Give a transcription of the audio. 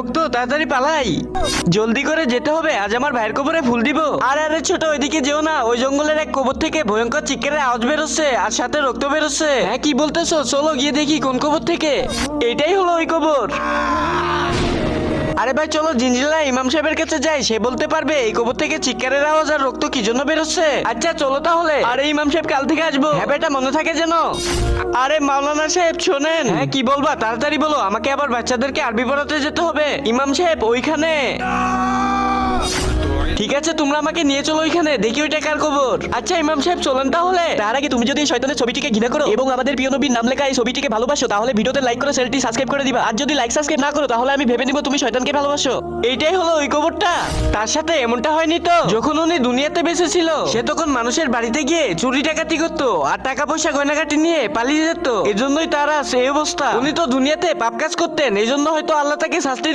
রক্ত, তাড়াতাড়ি পালাই, জলদি করে যেতে হবে, আজ আমার ভাইয়ের কবরে ফুল দিব। আরে ছোট, ওইদিকে যেও না, ওই জঙ্গলের এক কবর থেকে ভয়ঙ্কর চিৎকারের আওয়াজ বেরোচ্ছে আর সাথে রক্ত বেরোচ্ছে। হ্যাঁ কি বলতেছো, চলো গিয়ে দেখি কোন কবর থেকে। এটাই হলো ওই কবর। আরে ভাই চলো জিঞ্জিলা ইমাম সাহেবের কাছে যাই, সে বলতে পারবে এই কবর থেকে চিৎকারের আওয়াজ আর রক্ত কি জন্য বেরোচ্ছে। আচ্ছা চলো তাহলে। আরে ইমাম সাহেব কাল থেকে আসবো, হ্যাঁ বেটা মনে থাকে যেন। আরে মাওলানা সাহেব শোনেন। হ্যাঁ কি বলবা, তাড়াতাড়ি বলো, আমাকে আবার বাচ্চাদেরকে আরবি পড়াতে যেতে হবে। ইমাম সাহেব ওইখানে। ঠিক আছে তোমরা আমাকে নিয়ে চলো ওইখানে, দেখি ওইটা কার কবর। আচ্ছা ইমাম সাহেব চলেন তাহলে। তার আগে তুমি যদি এই শয়তানের ছবিটিকে ঘৃণা করো এবং আমাদের প্রিয় নবীর নাম লেখা এই ছবিটিকে ভালোবাসো তাহলে ভিডিওতে লাইক করে চ্যানেলটি সাবস্ক্রাইব করে দিবা। আর যদি লাইক সাবস্ক্রাইব না করো তাহলে আমি ভেবে নিব তুমি শয়তানকে ভালোবাসো। এইটাই হলো ওই কবরটা। তার সাথে এমনটা হয়নি তো, যখন উনি দুনিয়াতে বেঁচে ছিল সে তখন মানুষের বাড়িতে গিয়ে চুরি ডাকাতি করতো আর টাকা পয়সা গয়নাগাটি নিয়ে পালিয়ে যেত। এজন্যই তার আজ এই অবস্থা। উনি তো দুনিয়াতে পাপ কাজ করতেন, এজন্য হয়তো আল্লাহ তাকে শাস্তি